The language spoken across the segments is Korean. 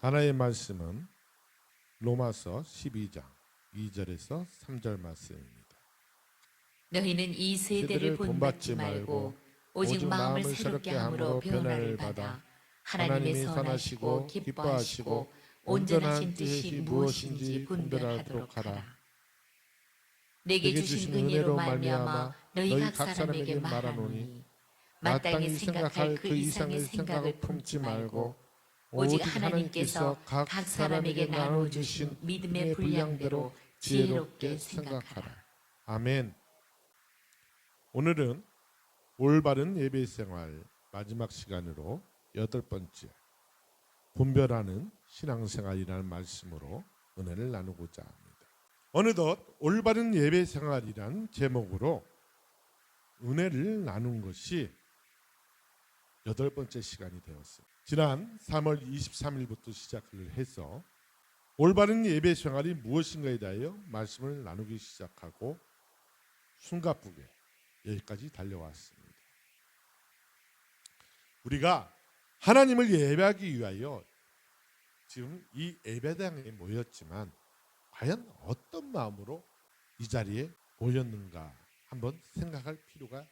하나의 말씀은 로마서 12장 2절에서 3절 말씀입니다. 너희는 이 세대를 본받지 말고 오직 마음을 새롭게 함으로 변화를 받아 하나님의 선하시고 기뻐하시고 온전하신 뜻이 무엇인지 분별하도록 하라. 내게 주신 은혜로 말미암아 너희 각 사람에게 말하노니 마땅히 생각할 그 이상의 생각을 품지 말고 오직 하나님께서 각 사람에게 나눠주신 믿음의 분량대로 지혜롭게 생각하라. 아멘. 오늘은 올바른 예배 생활 마지막 시간으로 8번째 분별하는 신앙생활이라는 말씀으로 은혜를 나누고자 합니다. 어느덧 올바른 예배 생활이란 제목으로 은혜를 나눈 것이 8번째 시간이 되었습니다. 지난 3월 23일부터 시작을 해서 올바른 예배 생활이 무엇인가에 대하여 말씀을 나누기 시작하고 숨가쁘게 여기까지 달려왔습니다. 우리가 하나님을 예배하기 위하여 지금 이 예배당에 모였지만 과연 어떤 마음으로 이 자리에 모였는가 한번 생각할 필요가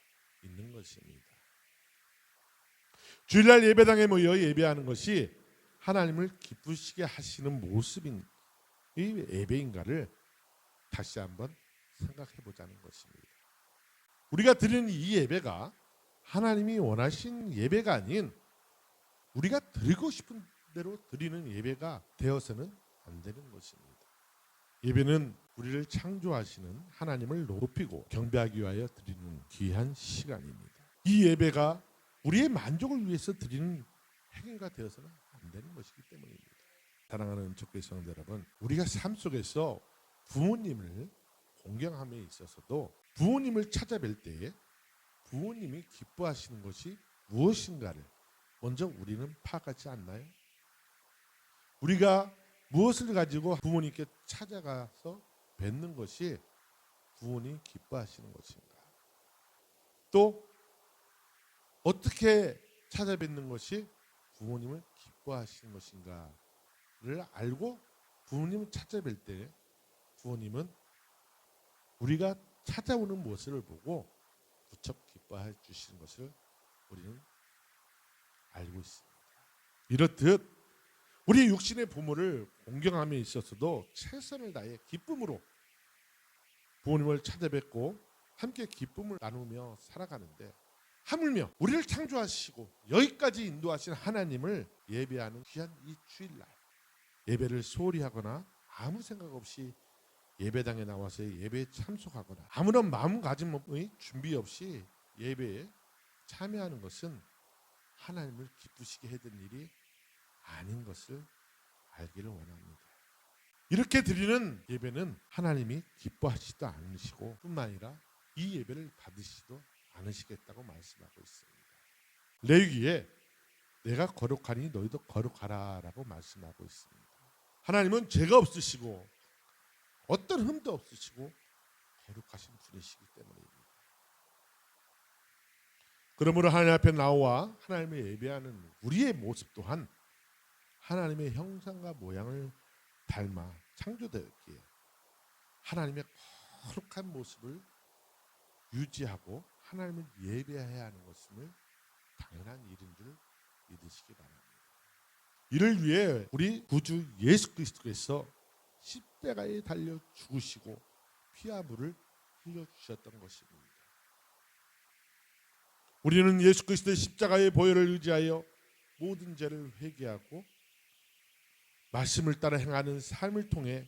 있는 것입니다. 주일날 예배당에 모여 예배하는 것이 하나님을 기쁘시게 하시는 모습인 이 예배인가를 다시 한번 생각해 보자는 것입니다. 우리가 드리는 이 예배가 하나님이 원하신 예배가 아닌 우리가 드리고 싶은 대로 드리는 예배가 되어서는 안 되는 것입니다. 예배는 우리를 창조하시는 하나님을 높이고 경배하기 위하여 드리는 귀한 시간입니다. 이 예배가 우리의 만족을 위해서 드리는 행위가 되어서는 안 되는 것이기 때문입니다. 사랑하는 적그리스도 성도 여러분, 우리가 삶 속에서 부모님을 공경함에 있어서도 부모님을 찾아뵐 때에 부모님이 기뻐하시는 것이 무엇인가를 먼저 우리는 파악하지 않나요? 우리가 무엇을 가지고 부모님께 찾아가서 뵙는 것이 부모님이 기뻐하시는 것인가? 또 어떻게 찾아뵙는 것이 부모님을 기뻐하시는 것인가를 알고 부모님을 찾아뵐 때 부모님은 우리가 찾아오는 모습을 보고 무척 기뻐해 주시는 것을 우리는 알고 있습니다. 이렇듯 우리 육신의 부모를 공경함에 있어서도 최선을 다해 기쁨으로 부모님을 찾아뵙고 함께 기쁨을 나누며 살아가는데 하물며 우리를 창조하시고 여기까지 인도하신 하나님을 예배하는 귀한 이 주일날 예배를 소홀히 하거나 아무 생각 없이 예배당에 나와서 예배에 참석하거나 아무런 마음가짐의 준비 없이 예배에 참여하는 것은 하나님을 기쁘시게 해드릴 일이 아닌 것을 알기를 원합니다. 이렇게 드리는 예배는 하나님이 기뻐하시지도 않으시고 뿐만 아니라 이 예배를 받으시지도 않으시겠다고 말씀하고 있습니다. 레위기에 내가 거룩하니 너희도 거룩하라 라고 말씀하고 있습니다. 하나님은 죄가 없으시고 어떤 흠도 없으시고 거룩하신 분이시기 때문입니다. 그러므로 하나님 앞에 나와 하나님을 예배하는 우리의 모습 또한 하나님의 형상과 모양을 닮아 창조되었기에 하나님의 거룩한 모습을 유지하고 하나님을 예배해야 하는 것임을 당연한 일인 줄 믿으시기 바랍니다. 이를 위해 우리 구주 예수 그리스도께서 십자가에 달려 죽으시고 피와 물을 흘려주셨던 것입니다. 우리는 예수 그리스도의 십자가의 보혈을 의지하여 모든 죄를 회개하고 말씀을 따라 행하는 삶을 통해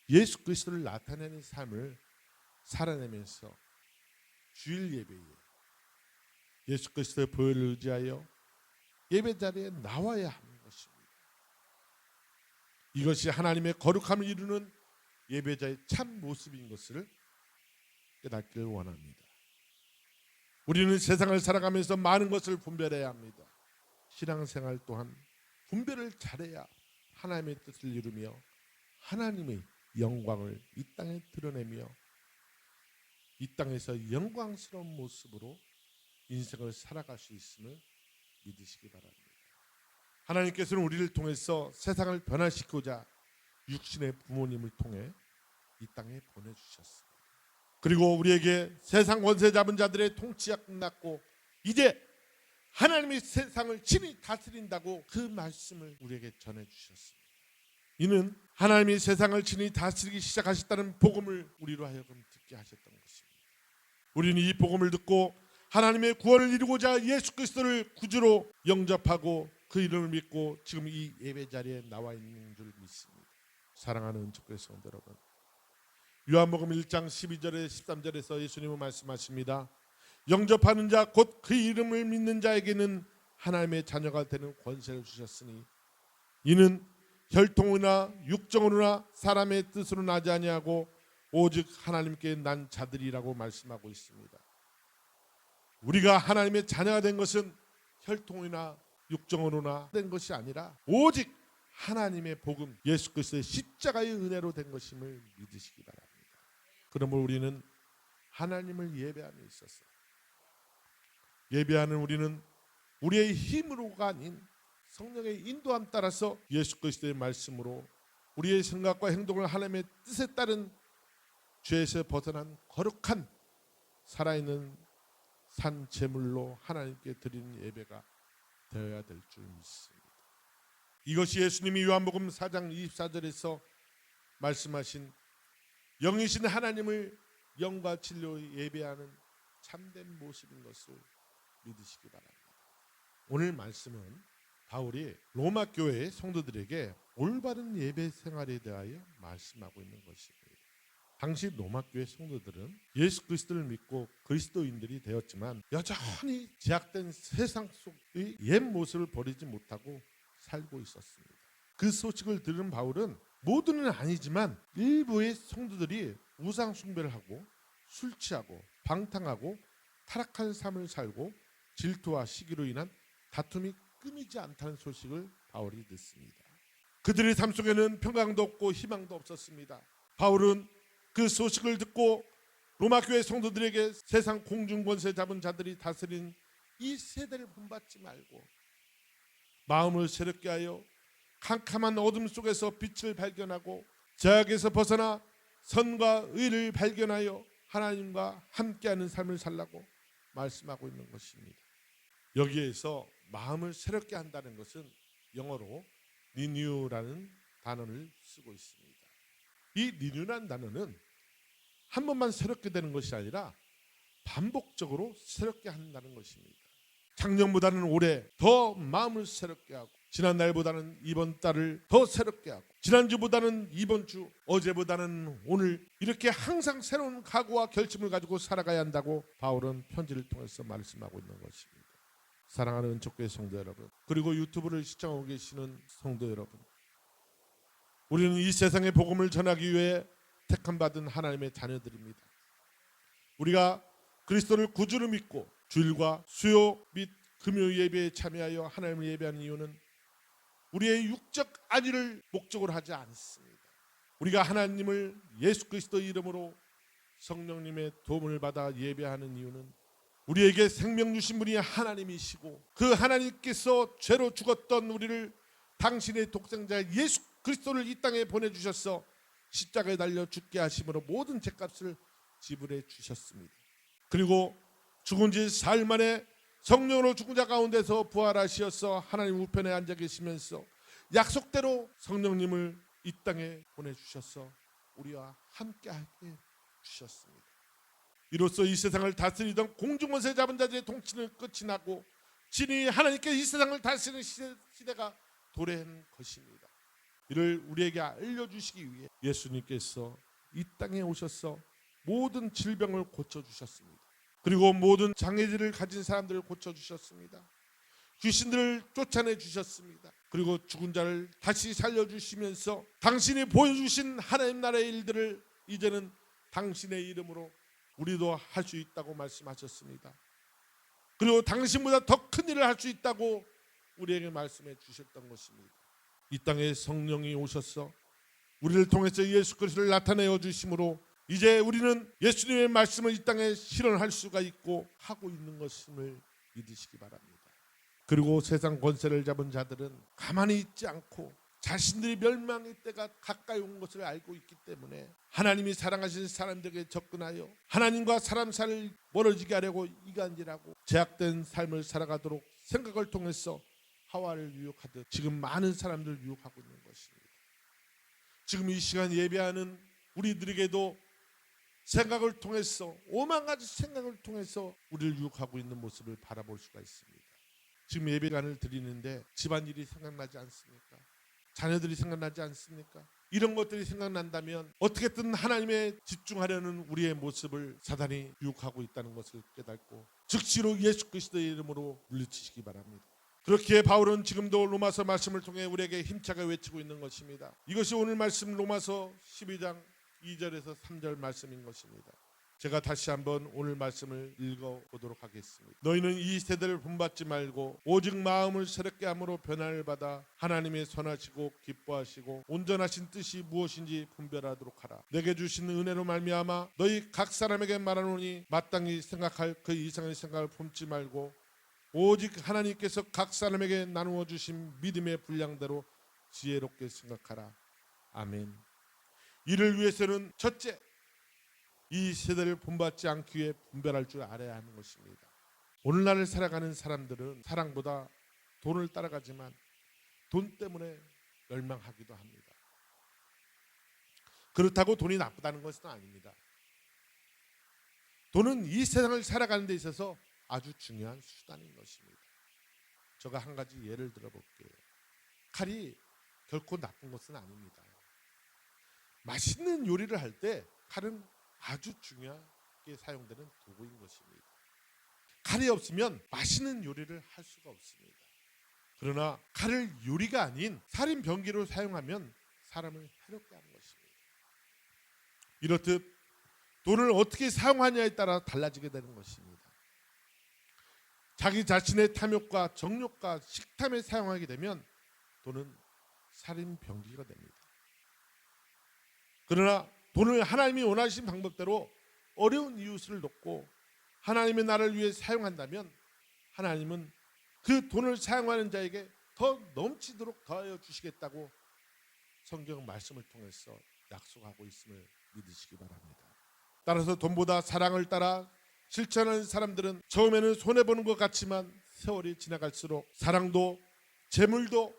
예수 그리스도를 나타내는 삶을 살아내면서 주일 예배에 예수 그리스도의 보혈을 의지하여 예배 자리에 나와야 하는 것입니다. 이것이 하나님의 거룩함을 이루는 예배자의 참 모습인 것을 깨닫기를 원합니다. 우리는 세상을 살아가면서 많은 것을 분별해야 합니다. 신앙생활 또한 분별을 잘해야 하나님의 뜻을 이루며 하나님의 영광을 이 땅에 드러내며 이 땅에서 영광스러운 모습으로 인생을 살아갈 수 있음을 믿으시기 바랍니다. 하나님께서는 우리를 통해서 세상을 변화시키고자 육신의 부모님을 통해 이 땅에 보내주셨습니다. 그리고 우리에게 세상 권세 잡은 자들의 통치가 끝났고 이제 하나님이 세상을 친히 다스린다고 그 말씀을 우리에게 전해주셨습니다. 이는 하나님이 세상을 친히 다스리기 시작하셨다는 복음을 우리로 하여금 듣게 하셨던 것입니다. 우리는 이 복음을 듣고 하나님의 구원을 이루고자 예수 그리스도를 구주로 영접하고 그 이름을 믿고 지금 이 예배 자리에 나와 있는 줄 믿습니다. 사랑하는 은총교회 성도 여러분, 요한복음 1장 12절에 13절에서 예수님은 말씀하십니다. 영접하는 자 곧 그 이름을 믿는 자에게는 하나님의 자녀가 되는 권세를 주셨으니 이는 혈통이나 육정으로나 사람의 뜻으로 나지 아니하고 오직 하나님께 난 자들이라고 말씀하고 있습니다. 우리가 하나님의 자녀가 된 것은 혈통이나 육정으로나 된 것이 아니라 오직 하나님의 복음 예수 그리스도의 십자가의 은혜로 된 것임을 믿으시기 바랍니다. 그러므로 우리는 하나님을 예배함에 있어서 예배하는 우리는 우리의 힘으로가 아닌 성령의 인도함 따라서 예수 그리스도의 말씀으로 우리의 생각과 행동을 하나님의 뜻에 따른 죄에서 벗어난 거룩한 살아있는 산 제물로 하나님께 드리는 예배가 되어야 될 줄 믿습니다. 이것이 예수님이 요한복음 4장 24절에서 말씀하신 영이신 하나님을 영과 진리로 예배하는 참된 모습인 것을 믿으시기 바랍니다. 오늘 말씀은 바울이 로마 교회의 성도들에게 올바른 예배 생활에 대하여 말씀하고 있는 것입니다. 당시 로마 교회 성도들은 예수 그리스도를 믿고 그리스도인들이 되었지만 여전히 제약된 세상 속의 옛 모습을 버리지 못하고 살고 있었습니다. 그 소식을 들은 바울은 모두는 아니지만 일부의 성도들이 우상 숭배를 하고 술 취하고 방탕하고 타락한 삶을 살고 질투와 시기로 인한 다툼이 끊이지 않다는 소식을 바울이 듣습니다. 그들의 삶 속에는 평강도 없고 희망도 없었습니다. 바울은 그 소식을 듣고 로마 교회 성도들에게 세상 공중권세 잡은 자들이 다스린 이 세대를 본받지 말고 마음을 새롭게 하여 캄캄한 어둠 속에서 빛을 발견하고 죄악에서 벗어나 선과 의를 발견하여 하나님과 함께하는 삶을 살라고 말씀하고 있는 것입니다. 여기에서 마음을 새롭게 한다는 것은 영어로 renew라는 단어를 쓰고 있습니다. 이 renew라는 단어는 한 번만 새롭게 되는 것이 아니라 반복적으로 새롭게 한다는 것입니다. 작년보다는 올해 더 마음을 새롭게 하고 지난달보다는 이번 달을 더 새롭게 하고 지난주보다는 이번 주, 어제보다는 오늘 이렇게 항상 새로운 각오와 결심을 가지고 살아가야 한다고 바울은 편지를 통해서 말씀하고 있는 것입니다. 사랑하는 은총교회 성도 여러분, 그리고 유튜브를 시청하고 계시는 성도 여러분, 우리는 이 세상의 복음을 전하기 위해 택함받은 하나님의 자녀들입니다. 우리가 그리스도를 구주로 믿고 주일과 수요 및 금요 예배에 참여하여 하나님을 예배하는 이유는 우리의 육적 안위를 목적으로 하지 않습니다. 우리가 하나님을 예수 그리스도 이름으로 성령님의 도움을 받아 예배하는 이유는 우리에게 생명 주신 분이 하나님이시고 그 하나님께서 죄로 죽었던 우리를 당신의 독생자 예수 그리스도를 이 땅에 보내주셔서 십자가에 달려 죽게 하심으로 모든 죄값을 지불해 주셨습니다. 그리고 죽은 지 사흘 만에 성령으로 죽은 자 가운데서 부활하시어서 하나님 우편에 앉아 계시면서 약속대로 성령님을 이 땅에 보내주셔서 우리와 함께하게 주셨습니다. 이로써 이 세상을 다스리던 공중권세 잡은 자들의 통치는 끝이 나고 진히 하나님께 이 세상을 다스리는 시대가 도래한 것입니다. 이를 우리에게 알려주시기 위해 예수님께서 이 땅에 오셔서 모든 질병을 고쳐주셨습니다. 그리고 모든 장애들을 가진 사람들을 고쳐주셨습니다. 귀신들을 쫓아내 주셨습니다. 그리고 죽은 자를 다시 살려주시면서 당신이 보여주신 하나님 나라의 일들을 이제는 당신의 이름으로 우리도 할 수 있다고 말씀하셨습니다. 그리고 당신보다 더 큰 일을 할 수 있다고 우리에게 말씀해 주셨던 것입니다. 이 땅에 성령이 오셔서 우리를 통해서 예수 그리스도를 나타내어 주심으로 이제 우리는 예수님의 말씀을 이 땅에 실현할 수가 있고 하고 있는 것임을 믿으시기 바랍니다. 그리고 세상 권세를 잡은 자들은 가만히 있지 않고 자신들이 멸망의 때가 가까이 온 것을 알고 있기 때문에 하나님이 사랑하시는 사람들에게 접근하여 하나님과 사람 사이를 멀어지게 하려고 이간질하고 제약된 삶을 살아가도록 생각을 통해서 하와를 유혹하듯 지금 많은 사람들을 유혹하고 있는 것입니다. 지금 이 시간 예배하는 우리들에게도 생각을 통해서 오만 가지 생각을 통해서 우리를 유혹하고 있는 모습을 바라볼 수가 있습니다. 지금 예배관을 드리는데 집안일이 생각나지 않습니까? 자녀들이 생각나지 않습니까? 이런 것들이 생각난다면 어떻게든 하나님에 집중하려는 우리의 모습을 사단이 유혹하고 있다는 것을 깨닫고 즉시로 예수 그리스도의 이름으로 물리치시기 바랍니다. 그렇기에 바울은 지금도 로마서 말씀을 통해 우리에게 힘차게 외치고 있는 것입니다. 이것이 오늘 말씀 로마서 12장 2절에서 3절 말씀인 것입니다. 제가 다시 한번 오늘 말씀을 읽어보도록 하겠습니다. 너희는 이 세대를 본받지 말고 오직 마음을 새롭게 함으로 변화를 받아 하나님의 선하시고 기뻐하시고 온전하신 뜻이 무엇인지 분별하도록 하라. 내게 주신 은혜로 말미암아 너희 각 사람에게 말하노니 마땅히 생각할 그 이상의 생각을 품지 말고 오직 하나님께서 각 사람에게 나누어 주신 믿음의 분량대로 지혜롭게 생각하라. 아멘. 이를 위해서는 첫째, 이 세대를 본받지 않기 위해 분별할 줄 알아야 하는 것입니다. 오늘날을 살아가는 사람들은 사랑보다 돈을 따라가지만 돈 때문에 멸망하기도 합니다. 그렇다고 돈이 나쁘다는 것은 아닙니다. 돈은 이 세상을 살아가는 데 있어서 아주 중요한 수단인 것입니다. 제가 한 가지 예를 들어볼게요. 칼이 결코 나쁜 것은 아닙니다. 맛있는 요리를 할 때 칼은 아주 중요하게 사용되는 도구인 것입니다. 칼이 없으면 맛있는 요리를 할 수가 없습니다. 그러나 칼을 요리가 아닌 살인 병기로 사용하면 사람을 해롭게 하는 것입니다. 이렇듯 돈을 어떻게 사용하냐에 따라 달라지게 되는 것입니다. 자기 자신의 탐욕과 정욕과 식탐에 사용하게 되면 돈은 살인 병기가 됩니다. 그러나 돈을 하나님이 원하신 방법대로 어려운 이웃을 돕고 하나님의 나라를 위해 사용한다면 하나님은 그 돈을 사용하는 자에게 더 넘치도록 더하여 주시겠다고 성경 말씀을 통해서 약속하고 있음을 믿으시기 바랍니다. 따라서 돈보다 사랑을 따라 실천하는 사람들은 처음에는 손해보는 것 같지만 세월이 지나갈수록 사랑도 재물도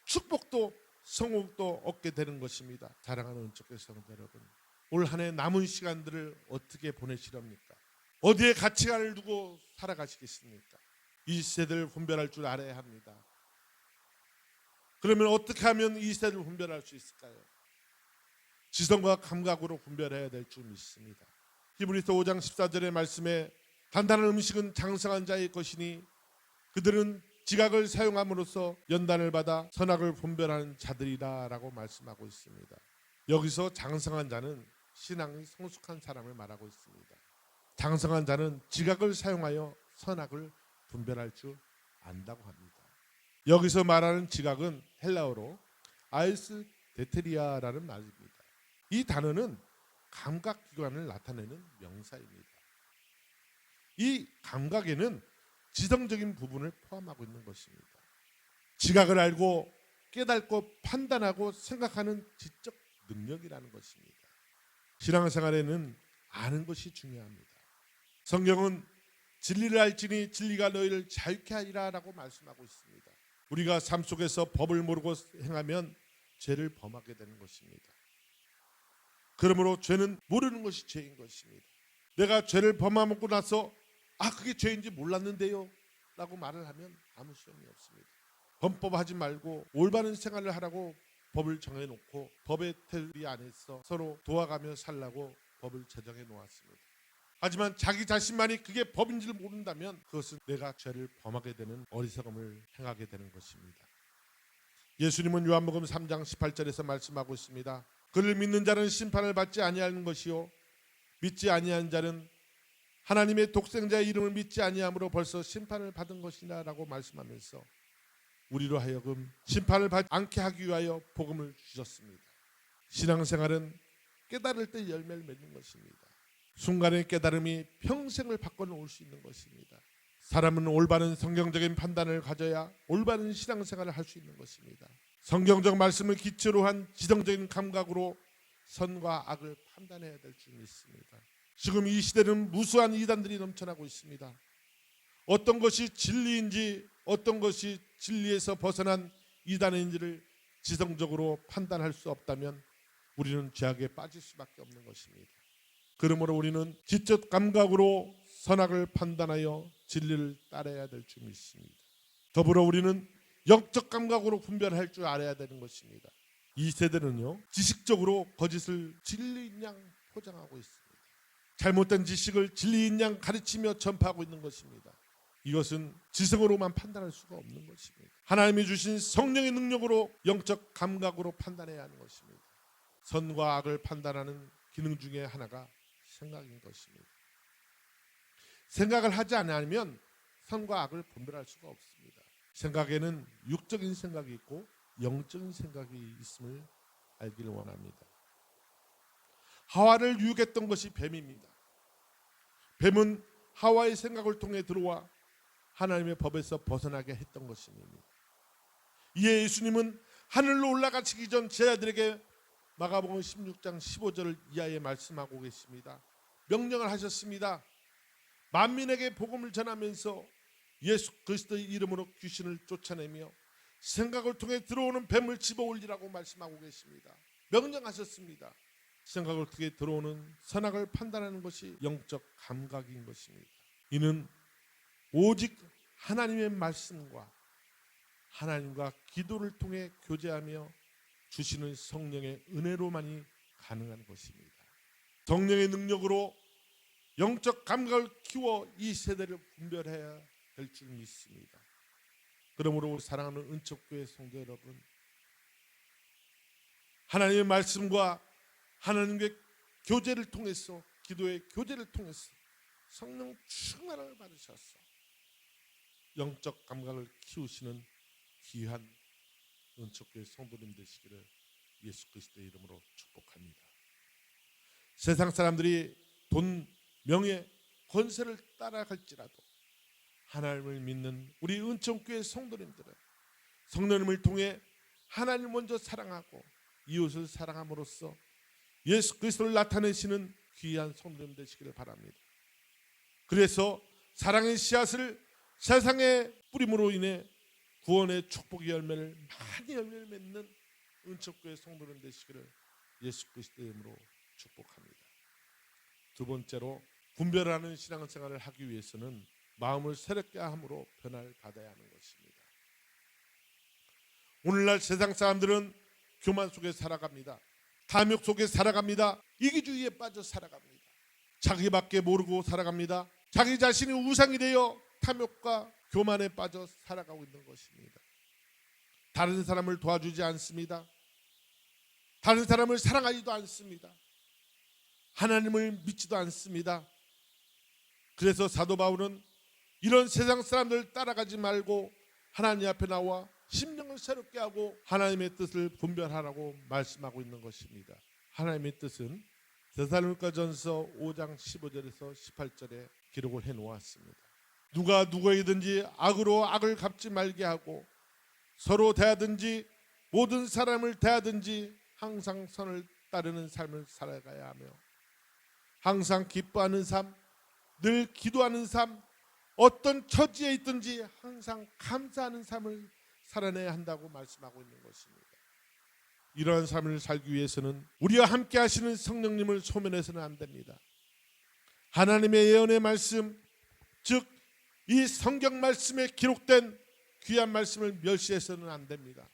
축복도 성공도 얻게 되는 것입니다. 사랑하는 은총교회 성도 여러분, 올 한 해 남은 시간들을 어떻게 보내시렵니까? 어디에 가치관을 두고 살아가시겠습니까? 이 세대를 분별할 줄 알아야 합니다. 그러면 어떻게 하면 이 세대를 분별할 수 있을까요? 지성과 감각으로 분별해야 될 줄 믿습니다. 히브리서 5장 14절의 말씀에 단단한 음식은 장성한 자의 것이니 그들은 지각을 사용함으로써 연단을 받아 선악을 분별하는 자들이라 라고 말씀하고 있습니다. 여기서 장성한 자는 신앙이 성숙한 사람을 말하고 있습니다. 장성한 자는 지각을 사용하여 선악을 분별할 줄 안다고 합니다. 여기서 말하는 지각은 헬라어로 아이스데테리아라는 말입니다. 이 단어는 감각기관을 나타내는 명사입니다. 이 감각에는 지성적인 부분을 포함하고 있는 것입니다. 지각을 알고 깨닫고 판단하고 생각하는 지적 능력이라는 것입니다. 신앙생활에는 아는 것이 중요합니다. 성경은 진리를 알지니 진리가 너희를 자유케 하리라 라고 말씀하고 있습니다. 우리가 삶 속에서 법을 모르고 행하면 죄를 범하게 되는 것입니다. 그러므로 죄는 모르는 것이 죄인 것입니다. 내가 죄를 범하고 나서 그게 죄인지 몰랐는데요 라고 말을 하면 아무 소용이 없습니다. 범법하지 말고 올바른 생활을 하라고 법을 정해놓고 법의 테두리 안에서 서로 도와가며 살라고 법을 제정해 놓았습니다. 하지만 자기 자신만이 그게 법인 줄 모른다면 그것은 내가 죄를 범하게 되는 어리석음을 행하게 되는 것입니다. 예수님은 요한복음 3장 18절에서 말씀하고 있습니다. 그를 믿는 자는 심판을 받지 아니하는 것이요 믿지 아니한 자는 하나님의 독생자의 이름을 믿지 아니함으로 벌써 심판을 받은 것이다 라고 말씀하면서 우리로 하여금 심판을 받지 않게 하기 위하여 복음을 주셨습니다. 신앙생활은 깨달을 때 열매를 맺는 것입니다. 순간의 깨달음이 평생을 바꿔놓을 수 있는 것입니다. 사람은 올바른 성경적인 판단을 가져야 올바른 신앙생활을 할 수 있는 것입니다. 성경적 말씀을 기초로 한 지성적인 감각으로 선과 악을 판단해야 될 줄 믿습니다. 지금 이 시대는 무수한 이단들이 넘쳐나고 있습니다. 어떤 것이 진리인지 어떤 것이 진리에서 벗어난 이단인지를 지성적으로 판단할 수 없다면 우리는 죄악에 빠질 수밖에 없는 것입니다. 그러므로 우리는 지적 감각으로 선악을 판단하여 진리를 따라야 될 줄 믿습니다. 더불어 우리는 영적 감각으로 분별할 줄 알아야 되는 것입니다. 이 세대는요, 지식적으로 거짓을 진리인 양 포장하고 있습니다. 잘못된 지식을 진리인 양 가르치며 전파하고 있는 것입니다. 이것은 지성으로만 판단할 수가 없는 것입니다. 하나님이 주신 성령의 능력으로 영적 감각으로 판단해야 하는 것입니다. 선과 악을 판단하는 기능 중에 하나가 생각인 것입니다. 생각을 하지 않으면 선과 악을 분별할 수가 없습니다. 생각에는 육적인 생각이 있고 영적인 생각이 있음을 알기를 원합니다. 하와를 유혹했던 것이 뱀입니다. 뱀은 하와의 생각을 통해 들어와 하나님의 법에서 벗어나게 했던 것입니다. 이에 예수님은 하늘로 올라가시기 전 제자들에게 마가복음 16장 15절을 이하에 말씀하고 계십니다. 명령을 하셨습니다. 만민에게 복음을 전하면서 예수 그리스도의 이름으로 귀신을 쫓아내며 생각을 통해 들어오는 뱀을 집어올리라고 말씀하고 계십니다. 명령하셨습니다. 생각을 통해 들어오는 선악을 판단하는 것이 영적 감각인 것입니다. 이는 오직 하나님의 말씀과 하나님과 기도를 통해 교제하며 주시는 성령의 은혜로만이 가능한 것입니다. 성령의 능력으로 영적 감각을 키워 이 세대를 분별해야 될 줄 믿습니다. 그러므로 사랑하는 은총교회 성도 여러분, 하나님의 말씀과 하나님의 교제를 통해서, 기도의 교제를 통해서 성령 충만을 받으셔서 영적 감각을 키우시는 귀한 은총교회 성도님 되시기를 예수 그리스도의 이름으로 축복합니다. 세상 사람들이 돈, 명예, 권세를 따라갈지라도 하나님을 믿는 우리 은총교회 성도님들은 성령님을 통해 하나님을 먼저 사랑하고 이웃을 사랑함으로써 예수 그리스도를 나타내시는 귀한 성도님 되시기를 바랍니다. 그래서 사랑의 씨앗을 세상에 뿌림으로 인해 구원의 축복의 열매를 많이 열매를 맺는 은총교회 성도님 되시기를 예수 그리스도의 이름으로 축복합니다. 두 번째로 분별하는 신앙생활을 하기 위해서는 마음을 새롭게 함으로 변화를 받아야 하는 것입니다. 오늘날 세상 사람들은 교만 속에 살아갑니다. 탐욕 속에 살아갑니다. 이기주의에 빠져 살아갑니다. 자기밖에 모르고 살아갑니다. 자기 자신이 우상이 되어 탐욕과 교만에 빠져 살아가고 있는 것입니다. 다른 사람을 도와주지 않습니다. 다른 사람을 사랑하지도 않습니다. 하나님을 믿지도 않습니다. 그래서 사도 바울은 이런 세상 사람들 따라가지 말고 하나님 앞에 나와 심령을 새롭게 하고 하나님의 뜻을 분별하라고 말씀하고 있는 것입니다. 하나님의 뜻은 데살로니가전서 5장 15절에서 18절에 기록을 해놓았습니다. 누가 누구에게든지 악으로 악을 갚지 말게 하고 서로 대하든지 모든 사람을 대하든지 항상 선을 따르는 삶을 살아가야 하며 항상 기뻐하는 삶, 늘 기도하는 삶, 어떤 처지에 있든지 항상 감사하는 삶을 살아내야 한다고 말씀하고 있는 것입니다. 이러한 삶을 살기 위해서는 우리와 함께 하시는 성령님을 소멸해서는 안 됩니다. 하나님의 예언의 말씀, 즉 이 성경 말씀에 기록된 귀한 말씀을 멸시해서는 안 됩니다.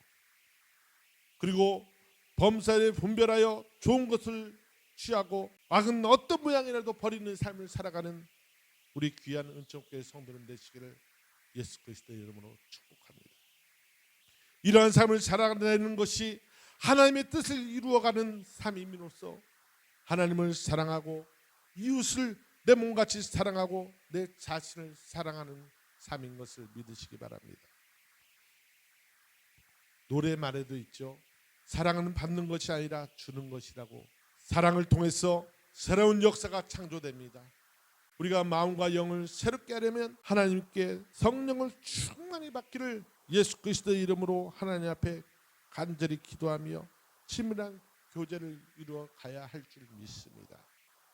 그리고 범사를 분별하여 좋은 것을 취하고 악은 어떤 모양이라도 버리는 삶을 살아가는 우리 귀한 은총교회 성도님 되시기를 예수 그리스도의 이름으로 축복합니다. 이러한 삶을 살아가는 것이 하나님의 뜻을 이루어가는 삶임으로써 하나님을 사랑하고 이웃을 내 몸같이 사랑하고 내 자신을 사랑하는 삶인 것을 믿으시기 바랍니다. 노래 말에도 있죠. 사랑은 받는 것이 아니라 주는 것이라고. 사랑을 통해서 새로운 역사가 창조됩니다. 우리가 마음과 영을 새롭게 하려면 하나님께 성령을 충만히 받기를 예수 그리스도의 이름으로 하나님 앞에 간절히 기도하며 친밀한 교제를 이루어 가야 할 줄 믿습니다.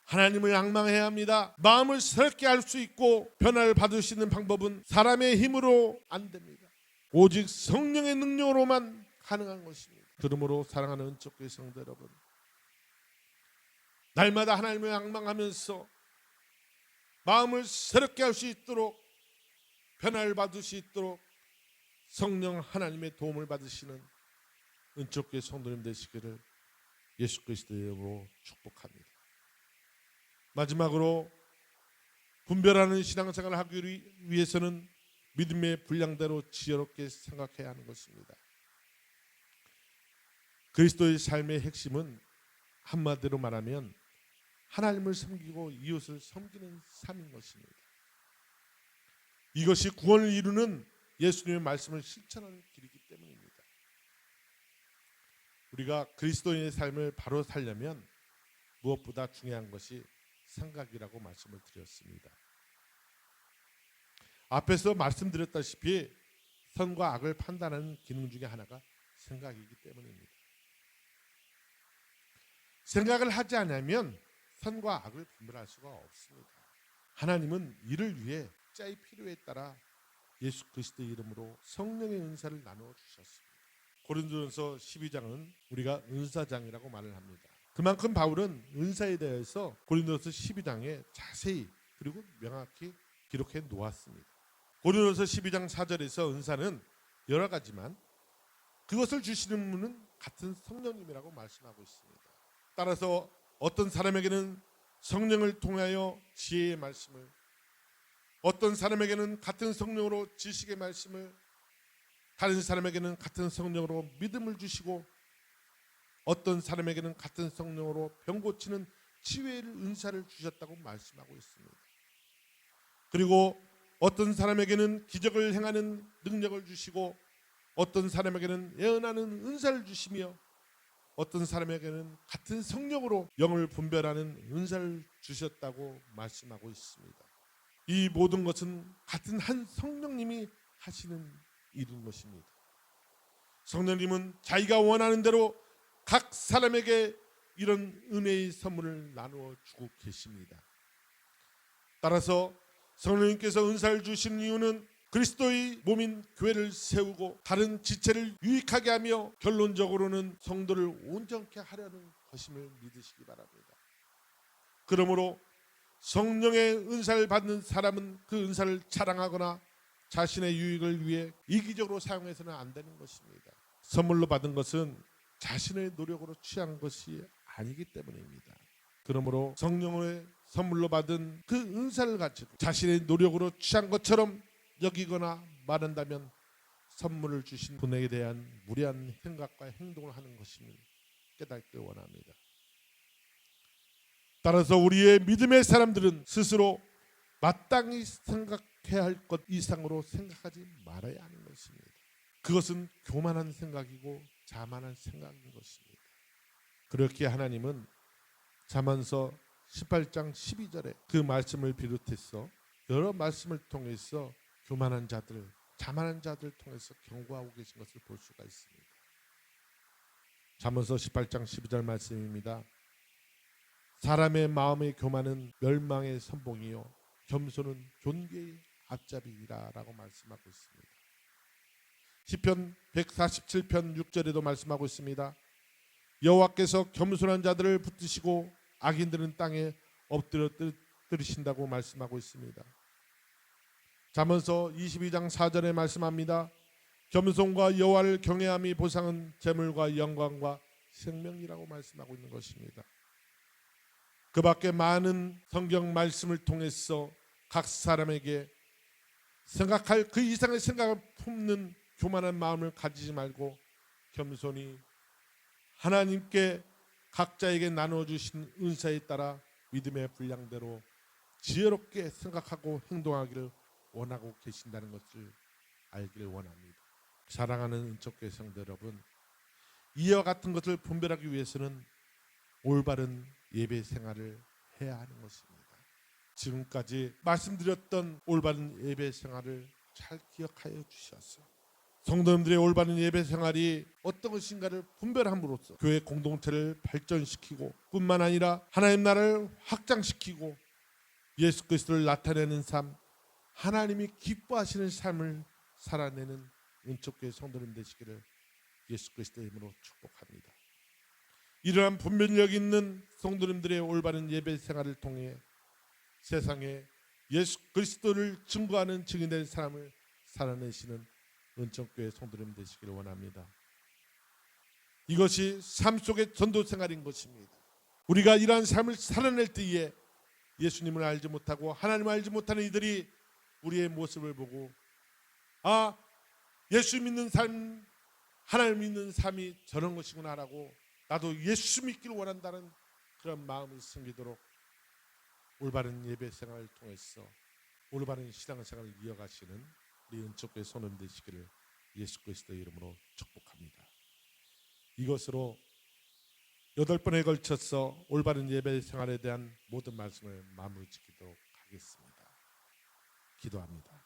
하나님을 앙망해야 합니다. 마음을 새롭게 할 수 있고 변화를 받을 수 있는 방법은 사람의 힘으로 안 됩니다. 오직 성령의 능력으로만 가능한 것입니다. 그러므로 사랑하는 은총교회 성도 여러분, 날마다 하나님을 앙망하면서 마음을 새롭게 할 수 있도록 변화를 받을 수 있도록 성령 하나님의 도움을 받으시는 은총교회 성도님 되시기를 예수 그리스도의 이름으로 축복합니다. 마지막으로 분별하는 신앙생활을 하기 위해서는 믿음의 분량대로 지혜롭게 생각해야 하는 것입니다. 그리스도의 삶의 핵심은 한마디로 말하면 하나님을 섬기고 이웃을 섬기는 삶인 것입니다. 이것이 구원을 이루는 예수님의 말씀을 실천하는 길이기 때문입니다. 우리가 그리스도인의 삶을 바로 살려면 무엇보다 중요한 것이 생각이라고 말씀을 드렸습니다. 앞에서 말씀드렸다시피 선과 악을 판단하는 기능 중에 하나가 생각이기 때문입니다. 생각을 하지 않으면 선과 악을 분별할 수가 없습니다. 하나님은 이를 위해 자의 필요에 따라 예수 그리스도의 이름으로 성령의 은사를 나누어 주셨습니다. 고린도전서 12장은 우리가 은사장이라고 말을 합니다. 그만큼 바울은 은사에 대해서 고린도전서 12장에 자세히 그리고 명확히 기록해 놓았습니다. 고린도전서 12장 4절에서 은사는 여러 가지만 그것을 주시는 분은 같은 성령님이라고 말씀하고 있습니다. 따라서 어떤 사람에게는 성령을 통하여 지혜의 말씀을, 어떤 사람에게는 같은 성령으로 지식의 말씀을, 다른 사람에게는 같은 성령으로 믿음을 주시고 어떤 사람에게는 같은 성령으로 병 고치는 치유의 은사를 주셨다고 말씀하고 있습니다. 그리고 어떤 사람에게는 기적을 행하는 능력을 주시고 어떤 사람에게는 예언하는 은사를 주시며 어떤 사람에게는 같은 성령으로 영을 분별하는 은사를 주셨다고 말씀하고 있습니다. 이 모든 것은 같은 한 성령님이 하시는 일인 것입니다. 성령님은 자기가 원하는 대로 각 사람에게 이런 은혜의 선물을 나누어 주고 계십니다. 따라서 성령님께서 은사를 주시는 이유는 그리스도의 몸인 교회를 세우고 다른 지체를 유익하게 하며 결론적으로는 성도를 온전케 하려는 것임을 믿으시기 바랍니다. 그러므로 성령의 은사를 받는 사람은 그 은사를 자랑하거나 자신의 유익을 위해 이기적으로 사용해서는 안 되는 것입니다. 선물로 받은 것은 자신의 노력으로 취한 것이 아니기 때문입니다. 그러므로 성령의 선물로 받은 그 은사를 가지고 자신의 노력으로 취한 것처럼 여기거나 말한다면 선물을 주신 분에 대한 무례한 생각과 행동을 하는 것임을 깨닫기 원합니다. 따라서 우리의 믿음의 사람들은 스스로 마땅히 생각해야 할 것 이상으로 생각하지 말아야 하는 것입니다. 그것은 교만한 생각이고 자만한 생각인 것입니다. 그렇게 하나님은 잠언서 18장 12절에 그 말씀을 비롯해서 여러 말씀을 통해서 교만한 자들, 자만한 자들을 통해서 경고하고 계신 것을 볼 수가 있습니다. 잠언서 18장 12절 말씀입니다. 사람의 마음의 교만은 멸망의 선봉이요 겸손은 존귀의 앞잡이라 라고 말씀하고 있습니다. 시편 147편 6절에도 말씀하고 있습니다. 여호와께서 겸손한 자들을 붙드시고 악인들은 땅에 엎드려 뜨리신다고 말씀하고 있습니다. 잠언서 22장 4절에 말씀합니다. 겸손과 여호와를 경외함이 보상은 재물과 영광과 생명이라고 말씀하고 있는 것입니다. 그 밖에 많은 성경 말씀을 통해서 각 사람에게 생각할 그 이상의 생각을 품는 교만한 마음을 가지지 말고 겸손히 하나님께 각자에게 나눠주신 은사에 따라 믿음의 분량대로 지혜롭게 생각하고 행동하기를 원하고 계신다는 것을 알기를 원합니다. 사랑하는 은총교회 성도 여러분, 이와 같은 것을 분별하기 위해서는 올바른 예배 생활을 해야 하는 것입니다. 지금까지 말씀드렸던 올바른 예배 생활을 잘 기억하여 주셔서 성도님들의 올바른 예배 생활이 어떤 것인가를 분별함으로써 교회 공동체를 발전시키고 뿐만 아니라 하나님 나라를 확장시키고 예수 그리스도를 나타내는 삶, 하나님이 기뻐하시는 삶을 살아내는 은총교회 성도님 되시기를 예수 그리스도의 이름으로 축복합니다. 이러한 분별력 있는 성도님들의 올바른 예배 생활을 통해 세상에 예수 그리스도를 증거하는 증인된 사람을 살아내시는 은총교회 성도님 되시기를 원합니다. 이것이 삶 속의 전도 생활인 것입니다. 우리가 이러한 삶을 살아낼 때에 예수님을 알지 못하고 하나님을 알지 못하는 이들이 우리의 모습을 보고 아, 예수 믿는 삶, 하나님 믿는 삶이 저런 것이구나라고 나도 예수 믿기를 원한다는 그런 마음이 생기도록 올바른 예배 생활을 통해서 올바른 신앙생활을 이어가시는 우리 은총교회 성도님 되시기를 예수 그리스도의 이름으로 축복합니다. 이것으로 8번에 걸쳐서 올바른 예배 생활에 대한 모든 말씀을 마무리 짓도록 하겠습니다. 기도합니다.